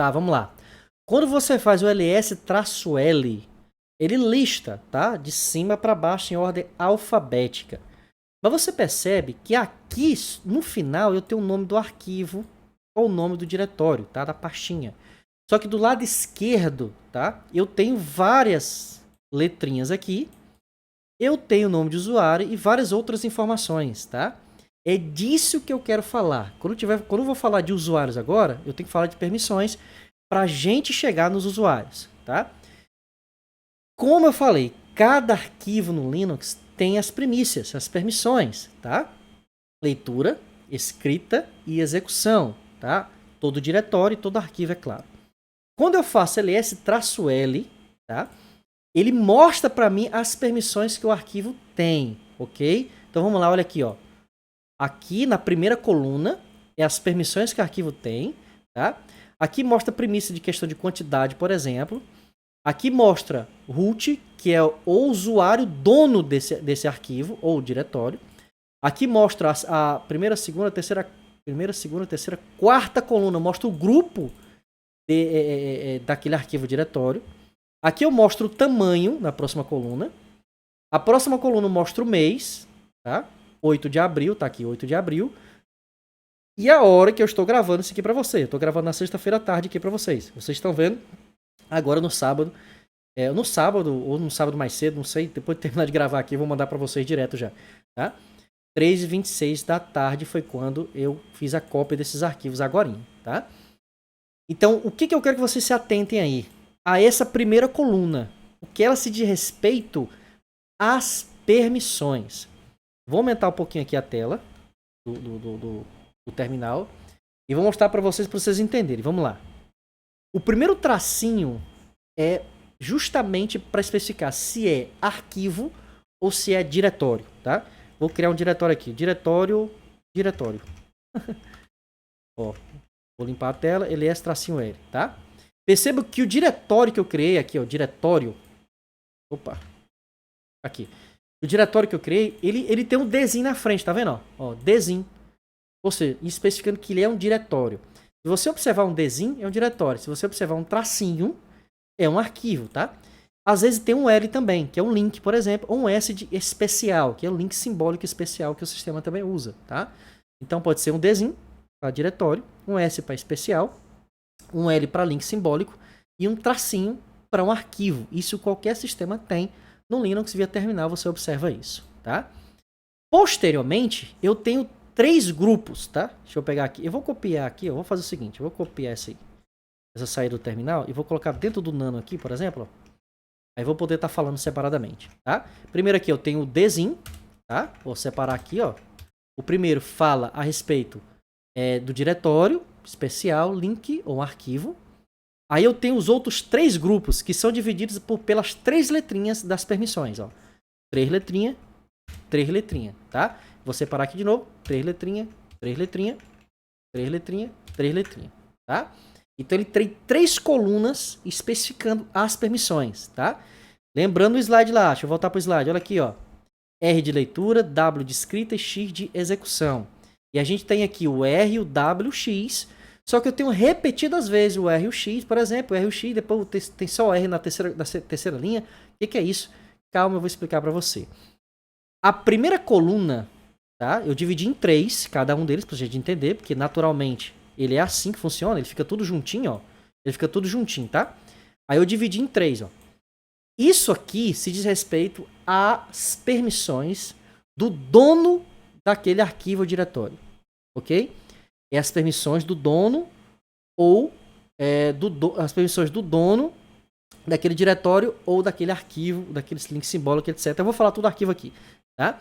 Tá, vamos lá. Quando você faz o ls-l, ele lista, tá? De cima para baixo em ordem alfabética. Mas você percebe que aqui, no final, eu tenho o nome do arquivo ou o nome do diretório, tá? Da pastinha. Só que do lado esquerdo, tá? Eu tenho várias letrinhas aqui. Eu tenho o nome de usuário e várias outras informações, tá? É disso que eu quero falar. Quando eu vou falar de usuários agora, eu tenho que falar de permissões para a gente chegar nos usuários, tá? Como eu falei, cada arquivo no Linux tem as primícias, as permissões, tá? Leitura, escrita e execução, tá? Todo diretório e todo arquivo, é claro. Quando eu faço ls-l, tá? Ele mostra para mim as permissões que o arquivo tem, ok? Então vamos lá, olha aqui, ó. Aqui na primeira coluna é as permissões que o arquivo tem, tá? Aqui mostra a premissa de questão de quantidade, por exemplo. Aqui mostra root, que é o usuário dono desse arquivo ou diretório. Aqui mostra a primeira, segunda, terceira, quarta coluna, mostra o grupo daquele arquivo diretório. Aqui eu mostro o tamanho na próxima coluna. A próxima coluna mostra o mês, tá? 8 de abril, tá aqui, 8 de abril. E a hora que eu estou gravando isso aqui pra você. Eu estou gravando na sexta-feira à tarde aqui pra vocês. Vocês estão vendo agora no sábado. No sábado, ou no sábado mais cedo, não sei. Depois de terminar de gravar aqui, eu vou mandar pra vocês direto já, tá? 3h26 da tarde foi quando eu fiz a cópia desses arquivos agorinha, tá? Então, o que eu quero que vocês se atentem aí? A essa primeira coluna. O que ela se diz respeito às permissões. Vou aumentar um pouquinho aqui a tela do terminal e vou mostrar para vocês entenderem. Vamos lá. O primeiro tracinho é justamente para especificar se é arquivo ou se é diretório, tá? Vou criar um diretório aqui. Diretório. Ó, vou limpar a tela. ls-l, tá? Perceba que o diretório que eu criei aqui, ó, diretório. Opa. Aqui. O diretório que eu criei, ele tem um Dzinho na frente, tá vendo? Ó, Dzinho. Ou seja, especificando que ele é um diretório. Se você observar um Dzinho, é um diretório. Se você observar um tracinho, é um arquivo, tá? Às vezes tem um L também, que é um link, por exemplo, ou um S de especial, que é o link simbólico especial que o sistema também usa, tá? Então pode ser um Dzinho para diretório, um S para especial, um L para link simbólico e um tracinho para um arquivo. Isso qualquer sistema tem. No Linux, via terminal, você observa isso, tá? Posteriormente, eu tenho 3 grupos, tá? Deixa eu pegar aqui. Eu vou copiar aqui, eu vou fazer o seguinte. Eu vou copiar essa saída do terminal e vou colocar dentro do nano aqui, por exemplo. Aí vou poder estar falando separadamente, tá? Primeiro aqui eu tenho o Dzinho, tá? Vou separar aqui, ó. O primeiro fala a respeito do diretório especial, link ou arquivo. Aí eu tenho os outros 3 grupos, que são divididos pelas 3 letrinhas das permissões, ó. 3 letrinhas, tá? Vou separar aqui de novo. 3 letrinhas, 3 letrinhas, 3 letrinhas, 3 letrinhas, tá? Então ele tem 3 colunas especificando as permissões, tá? Lembrando o slide lá, deixa eu voltar para o slide, olha aqui, ó. R de leitura, W de escrita e X de execução. E a gente tem aqui o R, o W, o X. Só que eu tenho repetidas vezes o R e o X, por exemplo, o R e o X, depois tem só o R na terceira linha. O que é isso? Calma, eu vou explicar para você. A primeira coluna, tá? Eu dividi em 3, cada um deles, pra gente entender, porque naturalmente ele é assim que funciona, ele fica tudo juntinho, ó. Ele fica tudo juntinho, tá? Aí eu dividi em 3, ó. Isso aqui se diz respeito às permissões do dono daquele arquivo ou diretório, ok? É as permissões do dono ou as permissões do dono daquele diretório ou daquele arquivo, daquele link simbólico, etc. Eu vou falar tudo arquivo aqui, tá?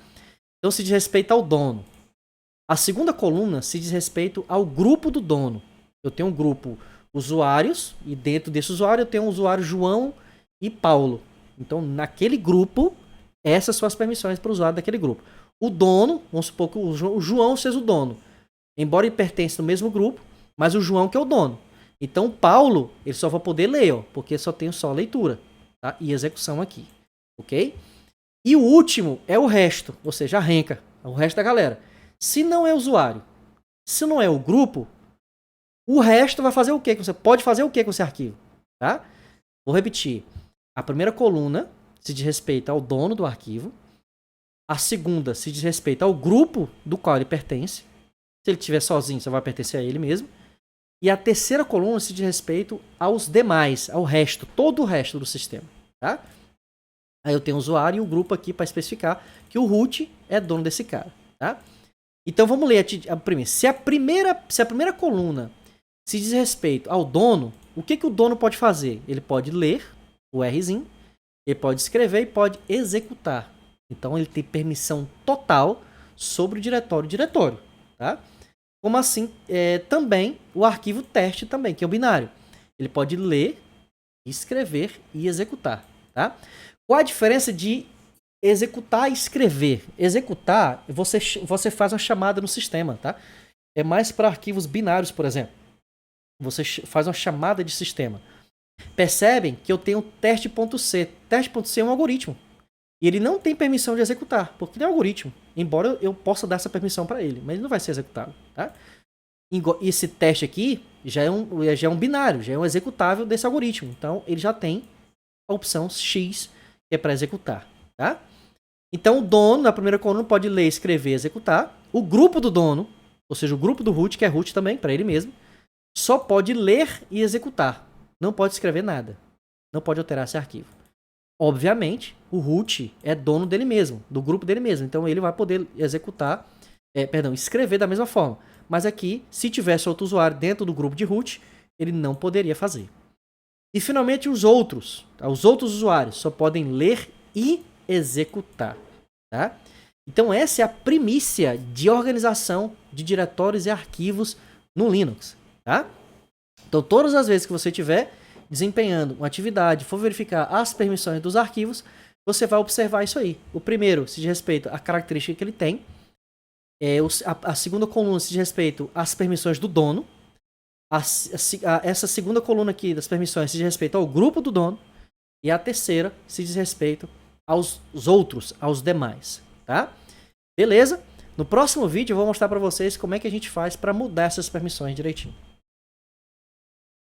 Então se diz respeito ao dono. A segunda coluna se diz respeito ao grupo do dono. Eu tenho um grupo usuários e dentro desse usuário eu tenho um usuário João e Paulo. Então naquele grupo, essas são as permissões para o usuário daquele grupo. O dono, vamos supor que o João seja o dono. Embora ele pertença no mesmo grupo, mas o João que é o dono. Então o Paulo, ele só vai poder ler, ó, porque só tem só leitura, tá? E execução aqui, ok? E o último é o resto, ou seja, a renca, o resto da galera. Se não é usuário, se não é o grupo, O resto vai fazer o quê? Você pode fazer o quê com esse arquivo? Tá? Vou repetir. A primeira coluna se diz respeito ao dono do arquivo. A segunda se diz respeito ao grupo do qual ele pertence. Se ele estiver sozinho, só vai pertencer a ele mesmo. E a terceira coluna se diz respeito aos demais, ao resto, todo o resto do sistema. Tá? Aí eu tenho o usuário e o grupo aqui para especificar que o root é dono desse cara. Tá? Então vamos ler a primeira. Se a primeira coluna se diz respeito ao dono, o que o dono pode fazer? Ele pode ler o Rzinho, ele pode escrever e pode executar. Então ele tem permissão total sobre o diretório. Tá? Como assim, também o arquivo teste também, que é o binário. Ele pode ler, escrever e executar. Tá? Qual a diferença de executar e escrever? Executar, você faz uma chamada no sistema. Tá? É mais para arquivos binários, por exemplo. Você faz uma chamada de sistema. Percebem que eu tenho teste.c. Teste.c é um algoritmo. E ele não tem permissão de executar, porque ele é um algoritmo. Embora eu possa dar essa permissão para ele, mas ele não vai ser executado. Tá? Esse teste aqui já é um binário, já é um executável desse algoritmo. Então ele já tem a opção X, que é para executar. Tá? Então o dono, na primeira coluna, pode ler, escrever e executar. O grupo do dono, ou seja, o grupo do root, que é root também, para ele mesmo, só pode ler e executar. Não pode escrever nada. Não pode alterar esse arquivo. Obviamente, o root é dono dele mesmo, do grupo dele mesmo. Então ele vai poder escrever da mesma forma. Mas aqui, se tivesse outro usuário dentro do grupo de root, ele não poderia fazer. E finalmente os outros. Tá? Os outros usuários só podem ler e executar. Tá? Então essa é a primícia de organização de diretórios e arquivos no Linux. Tá? Então todas as vezes que você tiver desempenhando uma atividade, for verificar as permissões dos arquivos, você vai observar isso aí. O primeiro se diz respeito à característica que ele tem. A segunda coluna se diz respeito às permissões do dono. Essa segunda coluna aqui das permissões se diz respeito ao grupo do dono. E a terceira se diz respeito aos outros, aos demais. Tá? Beleza? No próximo vídeo eu vou mostrar para vocês como é que a gente faz para mudar essas permissões direitinho.